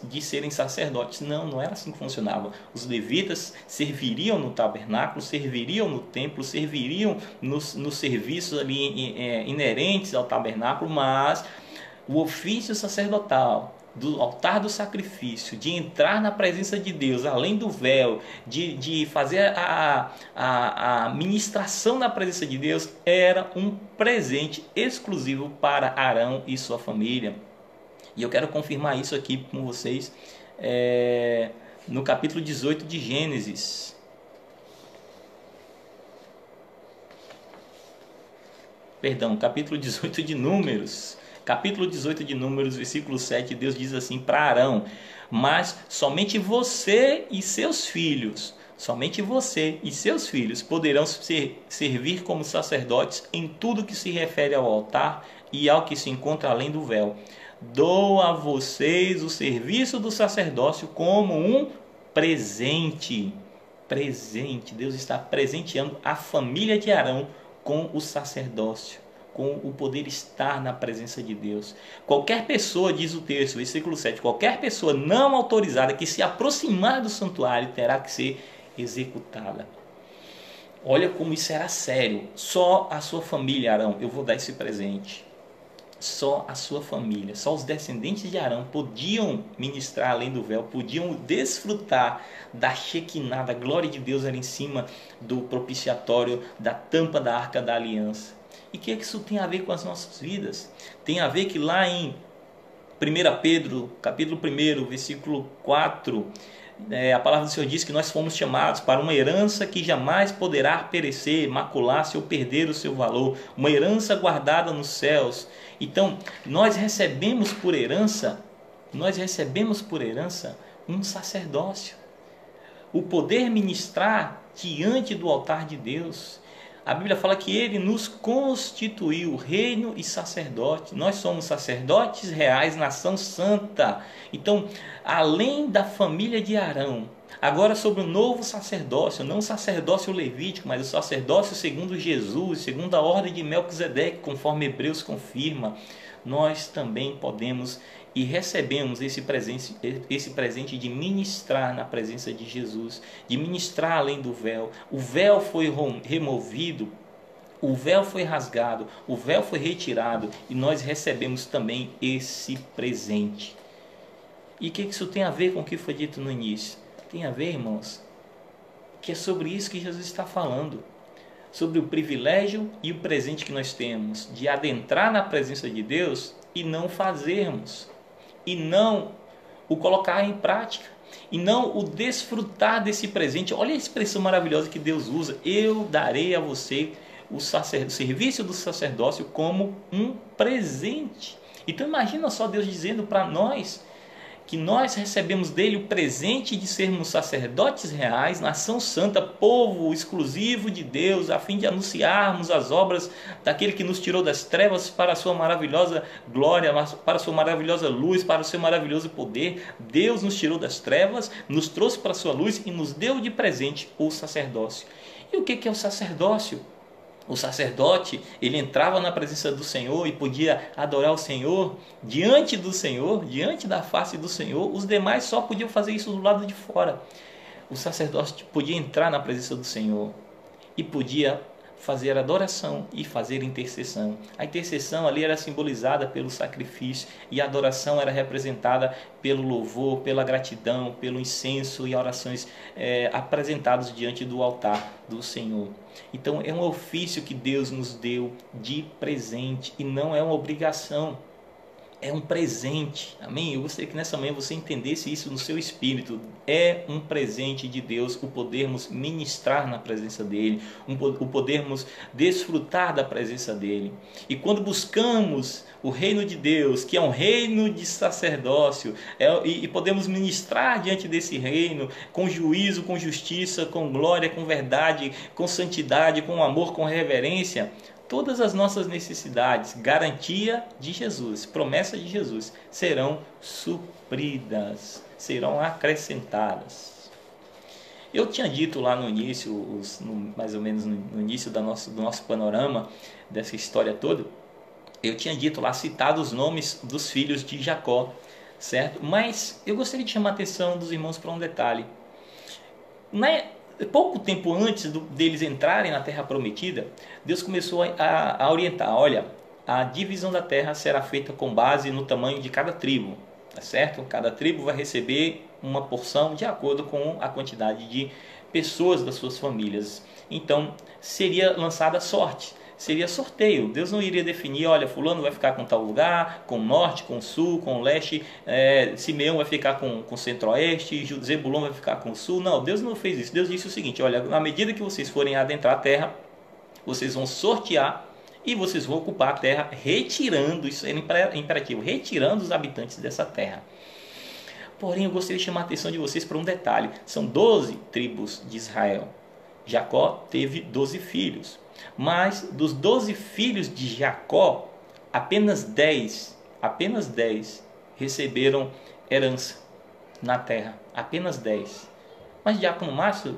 de serem sacerdotes. Não era assim que funcionava. Os levitas serviriam no tabernáculo, serviriam no templo, serviriam nos serviços ali inerentes ao tabernáculo, mas o ofício sacerdotal do altar do sacrifício, de entrar na presença de Deus, além do véu, de fazer a ministração na presença de Deus, era um presente exclusivo para Arão e sua família. E eu quero confirmar isso aqui com vocês no capítulo 18 de Gênesis. Perdão, capítulo 18 de Números. Capítulo 18 de Números, versículo 7, Deus diz assim para Arão: mas somente você e seus filhos poderão servir como sacerdotes em tudo que se refere ao altar e ao que se encontra além do véu. Dou a vocês o serviço do sacerdócio como um presente. Deus está presenteando a família de Arão com o sacerdócio, com o poder estar na presença de Deus. Qualquer pessoa, diz o texto, versículo 7, qualquer pessoa não autorizada que se aproximar do santuário terá que ser executada. Olha como isso era sério. Só a sua família, Arão, eu vou dar esse presente. Só a sua família, só os descendentes de Arão podiam ministrar além do véu, podiam desfrutar da Shekinah, da glória de Deus ali em cima do propiciatório, da tampa da Arca da Aliança. E o que isso tem a ver com as nossas vidas? Tem a ver que lá em 1 Pedro, capítulo 1, versículo 4, a palavra do Senhor diz que nós fomos chamados para uma herança que jamais poderá perecer, macular-se ou perder o seu valor, uma herança guardada nos céus. Então, nós recebemos por herança um sacerdócio, o poder ministrar diante do altar de Deus. A Bíblia fala que Ele nos constituiu reino e sacerdote. Nós somos sacerdotes reais, nação santa. Então, além da família de Arão, agora sobre o novo sacerdócio, não o sacerdócio levítico, mas o sacerdócio segundo Jesus, segundo a ordem de Melquisedeque, conforme Hebreus confirma, nós também podemos e recebemos esse presente de ministrar na presença de Jesus, de ministrar além do véu. O véu foi removido, o véu foi rasgado, o véu foi retirado e nós recebemos também esse presente. E o que isso tem a ver com o que foi dito no início? Tem a ver, irmãos, que é sobre isso que Jesus está falando. Sobre o privilégio e o presente que nós temos de adentrar na presença de Deus e não fazermos, e não o colocar em prática, e não o desfrutar desse presente. Olha a expressão maravilhosa que Deus usa: eu darei a você o serviço do sacerdócio como um presente. Então imagina só Deus dizendo para nós que nós recebemos dele o presente de sermos sacerdotes reais, nação santa, povo exclusivo de Deus, a fim de anunciarmos as obras daquele que nos tirou das trevas para a sua maravilhosa glória, para a sua maravilhosa luz, para o seu maravilhoso poder. Deus nos tirou das trevas, nos trouxe para a sua luz e nos deu de presente o sacerdócio. E o que é o sacerdócio? O sacerdote, ele entrava na presença do Senhor e podia adorar o Senhor, diante da face do Senhor. Os demais só podiam fazer isso do lado de fora. o sacerdote podia entrar na presença do Senhor e podia fazer adoração e fazer intercessão. A intercessão ali era simbolizada pelo sacrifício e a adoração era representada pelo louvor, pela gratidão, pelo incenso e orações apresentados diante do altar do Senhor. Então é um ofício que Deus nos deu de presente e não é uma obrigação. É um presente, amém? Eu gostaria que nessa manhã você entendesse isso no seu espírito. É um presente de Deus o podermos ministrar na presença dEle, o podermos desfrutar da presença dEle. E quando buscamos o reino de Deus, que é um reino de sacerdócio, e podemos ministrar diante desse reino com juízo, com justiça, com glória, com verdade, com santidade, com amor, com reverência, todas as nossas necessidades, garantia de Jesus, promessa de Jesus, serão supridas, serão acrescentadas. Eu tinha dito lá no início, mais ou menos no início do nosso panorama, dessa história toda, eu tinha dito lá, citado os nomes dos filhos de Jacó, certo? Mas eu gostaria de chamar a atenção dos irmãos para um detalhe. Pouco tempo antes deles entrarem na terra prometida, Deus começou a orientar, olha, a divisão da terra será feita com base no tamanho de cada tribo, tá certo? Cada tribo vai receber uma porção de acordo com a quantidade de pessoas das suas famílias. Então seria lançada sorte, seria sorteio. Deus não iria definir, olha, fulano vai ficar com tal lugar, com o norte, com o sul, com o leste, Simeão vai ficar com o centro-oeste, Zebulon vai ficar com o sul. Não, Deus não fez isso. Deus disse o seguinte, olha, na medida que vocês forem adentrar a terra, vocês vão sortear e vocês vão ocupar a terra retirando, isso é imperativo, retirando os habitantes dessa terra. Porém, eu gostaria de chamar a atenção de vocês para um detalhe. São 12 tribos de Israel. Jacó teve 12 filhos. Mas dos 12 filhos de Jacó, apenas 10 receberam herança na terra. Apenas 10. Mas Diácono Márcio,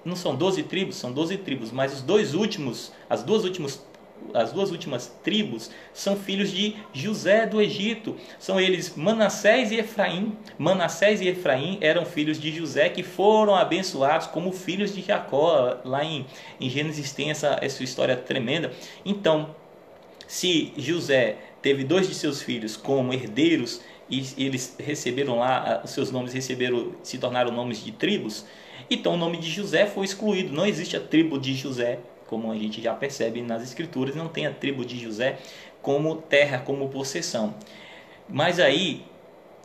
não são 12 tribos? São 12 tribos, mas as duas últimas tribos são filhos de José do Egito. São eles Manassés e Efraim. Manassés e Efraim eram filhos de José que foram abençoados como filhos de Jacó. Lá em Gênesis tem essa história tremenda. Então, se José teve 2 de seus filhos como herdeiros e eles receberam lá, os seus nomes se tornaram nomes de tribos, então o nome de José foi excluído. Não existe a tribo de José, como a gente já percebe nas escrituras, não tem a tribo de José como terra, como possessão. Mas aí,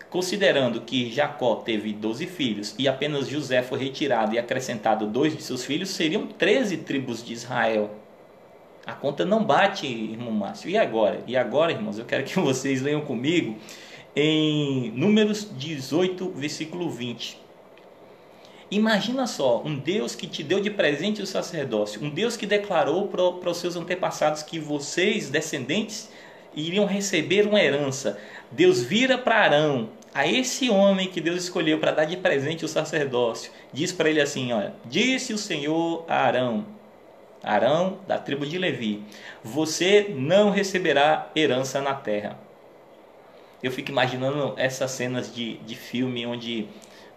considerando que Jacó teve 12 filhos e apenas José foi retirado e acrescentado 2 de seus filhos, seriam 13 tribos de Israel. A conta não bate, irmão Márcio. E agora? E agora, irmãos, eu quero que vocês leiam comigo em Números 18, versículo 20. Imagina só, um Deus que te deu de presente o sacerdócio, um Deus que declarou para os seus antepassados que vocês, descendentes, iriam receber uma herança. Deus vira para Arão, a esse homem que Deus escolheu para dar de presente o sacerdócio, diz para ele assim, olha, disse o Senhor a Arão, da tribo de Levi, você não receberá herança na terra. Eu fico imaginando essas cenas de filme onde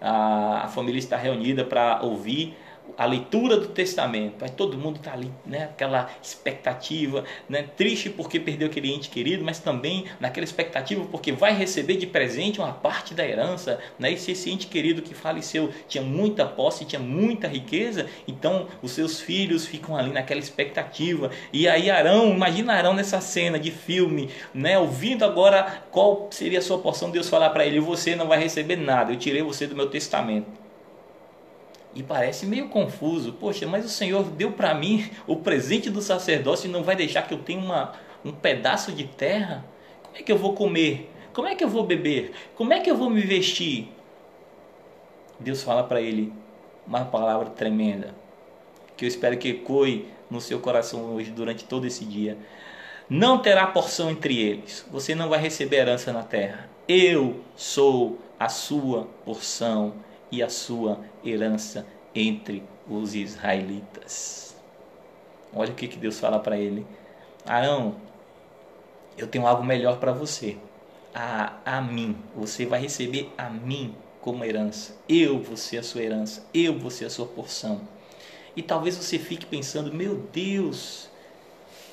a família está reunida para ouvir a leitura do testamento. Aí todo mundo está ali, né? Aquela expectativa, né? Triste porque perdeu aquele ente querido, mas também naquela expectativa porque vai receber de presente uma parte da herança, né? E se esse ente querido que faleceu tinha muita posse, tinha muita riqueza, então os seus filhos ficam ali naquela expectativa. E aí Arão, imagina Arão nessa cena de filme, né? Ouvindo agora qual seria a sua porção, Deus falar para ele, você não vai receber nada, eu tirei você do meu testamento. E parece meio confuso. Poxa, mas o Senhor deu para mim o presente do sacerdócio e não vai deixar que eu tenha um pedaço de terra? Como é que eu vou comer? Como é que eu vou beber? Como é que eu vou me vestir? Deus fala para ele uma palavra tremenda, que eu espero que ecoe no seu coração hoje, durante todo esse dia. Não terá porção entre eles. Você não vai receber herança na terra. Eu sou a sua porção e a sua herança entre os israelitas. Olha o que Deus fala para ele. Arão, eu tenho algo melhor para você. A mim. Você vai receber a mim como herança. Eu vou ser a sua herança. Eu vou ser a sua porção. E talvez você fique pensando, meu Deus,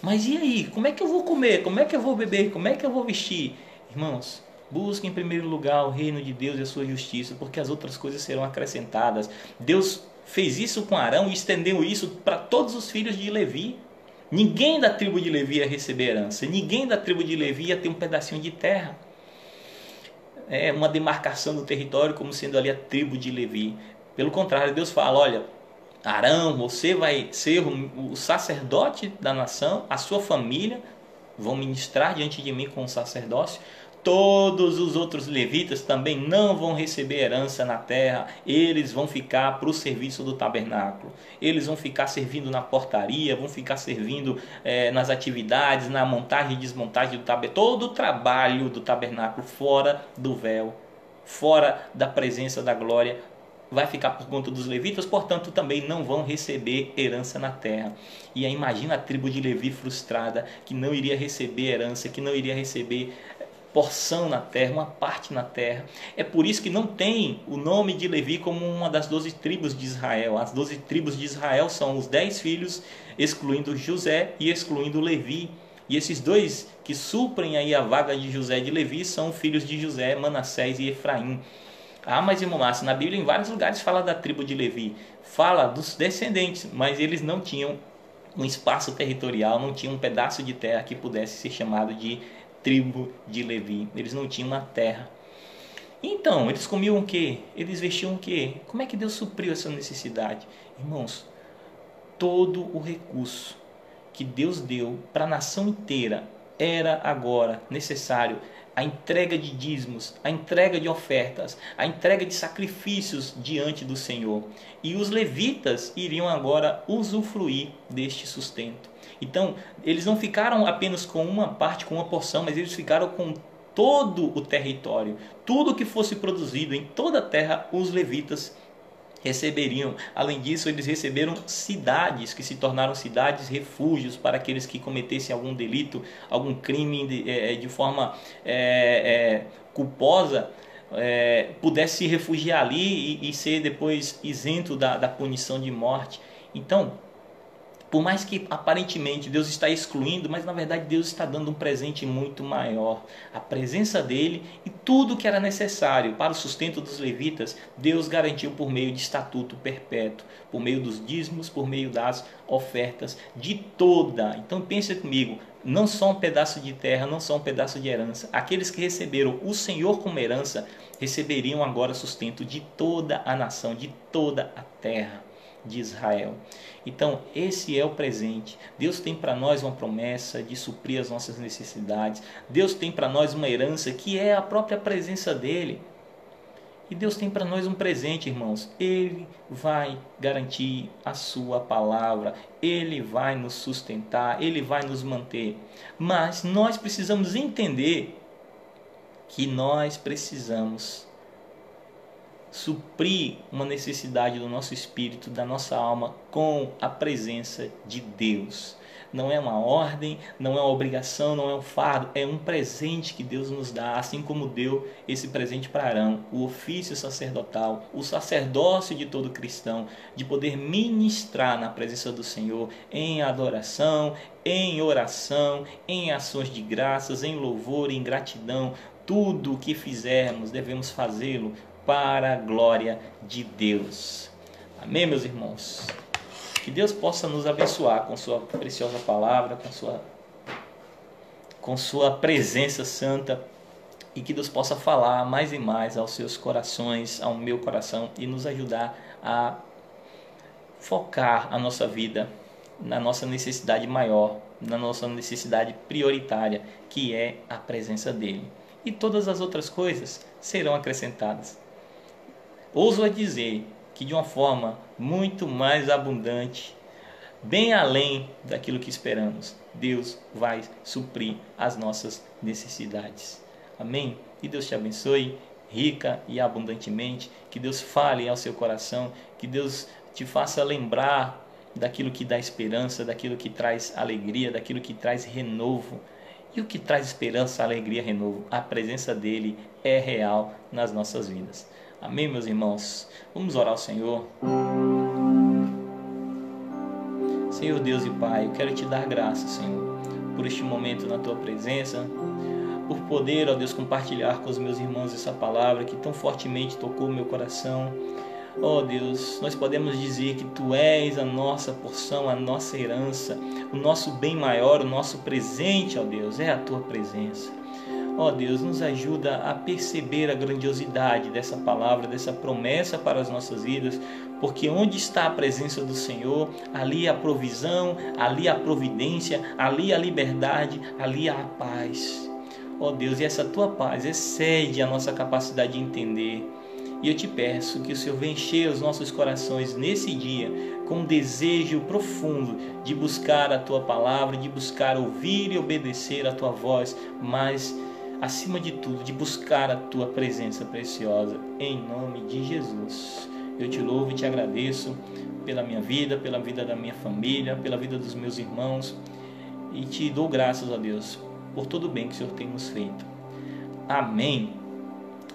mas e aí? Como é que eu vou comer? Como é que eu vou beber? Como é que eu vou vestir? Irmãos, busque em primeiro lugar o reino de Deus e a sua justiça, porque as outras coisas serão acrescentadas. Deus fez isso com Arão e estendeu isso para todos os filhos de Levi. Ninguém da tribo de Levi ia receber herança. Ninguém da tribo de Levi ia ter um pedacinho de terra. É uma demarcação do território como sendo ali a tribo de Levi. Pelo contrário, Deus fala, olha, Arão, você vai ser o sacerdote da nação, a sua família vão ministrar diante de mim com o sacerdócio. Todos os outros levitas também não vão receber herança na terra, eles vão ficar para o serviço do tabernáculo, eles vão ficar servindo na portaria, vão ficar servindo nas atividades, na montagem e desmontagem do tabernáculo, todo o trabalho do tabernáculo fora do véu, fora da presença da glória, vai ficar por conta dos levitas, portanto também não vão receber herança na terra. E aí imagina a tribo de Levi frustrada, que não iria receber herança, que não iria receber porção na terra, uma parte na terra. É por isso que não tem o nome de Levi como uma das 12 tribos de Israel. As 12 tribos de Israel são os 10 filhos, excluindo José e excluindo Levi. E esses dois que suprem aí a vaga de José e de Levi são filhos de José, Manassés e Efraim. Ah, mas irmão Márcio, na Bíblia em vários lugares fala da tribo de Levi, fala dos descendentes, mas eles não tinham um espaço territorial, não tinham um pedaço de terra que pudesse ser chamado de tribo de Levi. Eles não tinham uma terra. Então, eles comiam o quê? Eles vestiam o quê? Como é que Deus supriu essa necessidade? Irmãos, todo o recurso que Deus deu para a nação inteira era agora necessário a entrega de dízimos, a entrega de ofertas, a entrega de sacrifícios diante do Senhor. E os levitas iriam agora usufruir deste sustento. Então, eles não ficaram apenas com uma parte, com uma porção, mas eles ficaram com todo o território. Tudo que fosse produzido em toda a terra, os levitas receberiam. Além disso, eles receberam cidades que se tornaram cidades refúgios para aqueles que cometessem algum delito, algum crime de forma culposa, pudesse se refugiar ali e ser depois isento da punição de morte. Então, por mais que aparentemente Deus está excluindo, mas na verdade Deus está dando um presente muito maior. A presença dele e tudo que era necessário para o sustento dos levitas, Deus garantiu por meio de estatuto perpétuo, por meio dos dízimos, por meio das ofertas, de toda. Então pense comigo, não só um pedaço de terra, não só um pedaço de herança. Aqueles que receberam o Senhor como herança, receberiam agora sustento de toda a nação, de toda a terra de Israel. Então esse é o presente. Deus tem para nós uma promessa de suprir as nossas necessidades. Deus tem para nós uma herança que é a própria presença dele. E Deus tem para nós um presente, irmãos. Ele vai garantir a sua palavra. Ele vai nos sustentar. Ele vai nos manter. Mas nós precisamos entender que nós precisamos suprir uma necessidade do nosso espírito, da nossa alma, com a presença de Deus. Não é uma ordem, não é uma obrigação, não é um fardo, é um presente que Deus nos dá, assim como deu esse presente para Arão, o ofício sacerdotal, o sacerdócio de todo cristão, de poder ministrar na presença do Senhor em adoração, em oração, em ações de graças, em louvor, em gratidão. Tudo o que fizermos devemos fazê-lo para a glória de Deus. Amém, meus irmãos? Que Deus possa nos abençoar com sua preciosa palavra, com sua presença santa, e que Deus possa falar mais e mais aos seus corações, ao meu coração, e nos ajudar a focar a nossa vida na nossa necessidade maior, na nossa necessidade prioritária, que é a presença dele. E todas as outras coisas serão acrescentadas. Ouso a dizer que de uma forma muito mais abundante, bem além daquilo que esperamos, Deus vai suprir as nossas necessidades. Amém? Que Deus te abençoe rica e abundantemente, que Deus fale ao seu coração, que Deus te faça lembrar daquilo que dá esperança, daquilo que traz alegria, daquilo que traz renovo. E o que traz esperança, alegria, renovo? A presença dele é real nas nossas vidas. Amém, meus irmãos? Vamos orar ao Senhor. Senhor Deus e Pai, eu quero te dar graças, Senhor, por este momento na tua presença, por poder, ó Deus, compartilhar com os meus irmãos essa palavra que tão fortemente tocou o meu coração. Ó Deus, nós podemos dizer que Tu és a nossa porção, a nossa herança, o nosso bem maior, o nosso presente, ó Deus, é a Tua presença. Ó Deus, nos ajuda a perceber a grandiosidade dessa palavra, dessa promessa para as nossas vidas, porque onde está a presença do Senhor, ali a provisão, ali a providência, ali a liberdade, ali a paz. Ó Deus, e essa Tua paz excede a nossa capacidade de entender. E eu te peço que o Senhor venha encher os nossos corações nesse dia com um desejo profundo de buscar a Tua palavra, de buscar ouvir e obedecer a Tua voz, mas acima de tudo, de buscar a Tua presença preciosa, em nome de Jesus. Eu te louvo e te agradeço pela minha vida, pela vida da minha família, pela vida dos meus irmãos, e te dou graças a Deus por todo o bem que o Senhor tem nos feito. Amém.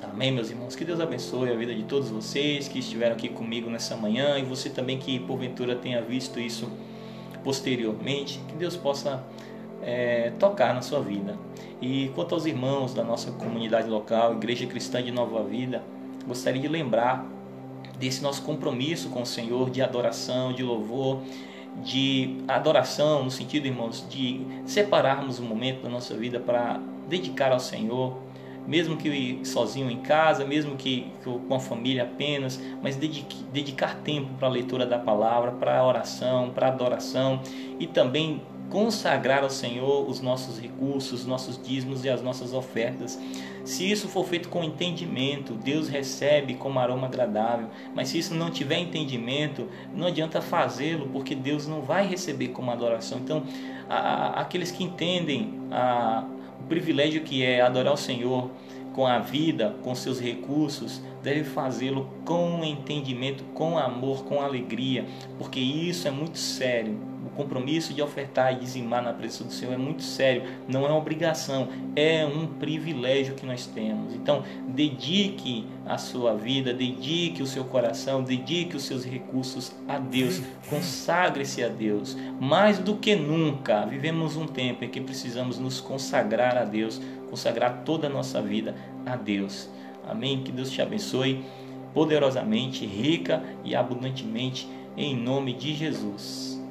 Amém, meus irmãos. Que Deus abençoe a vida de todos vocês que estiveram aqui comigo nessa manhã, e você também que porventura tenha visto isso posteriormente. Que Deus possa tocar na sua vida. E quanto aos irmãos da nossa comunidade local, Igreja Cristã de Nova Vida, gostaria de lembrar desse nosso compromisso com o Senhor de adoração, de louvor, de adoração no sentido, irmãos, de separarmos um momento da nossa vida para dedicar ao Senhor, mesmo que sozinho em casa, mesmo que com a família apenas, mas dedicar tempo para a leitura da palavra, para a oração, para a adoração, e também consagrar ao Senhor os nossos recursos, os nossos dízimos e as nossas ofertas. Se isso for feito com entendimento, Deus recebe como aroma agradável. Mas se isso não tiver entendimento, não adianta fazê-lo, porque Deus não vai receber como adoração. Então, aqueles que entendem o privilégio que é adorar o Senhor com a vida, com seus recursos, devem fazê-lo com entendimento, com amor, com alegria, porque isso é muito sério. O compromisso de ofertar e dizimar na presença do Senhor é muito sério, não é uma obrigação, é um privilégio que nós temos. Então, dedique a sua vida, dedique o seu coração, dedique os seus recursos a Deus, consagre-se a Deus. Mais do que nunca, vivemos um tempo em que precisamos nos consagrar a Deus, consagrar toda a nossa vida a Deus. Amém? Que Deus te abençoe poderosamente, rica e abundantemente, em nome de Jesus.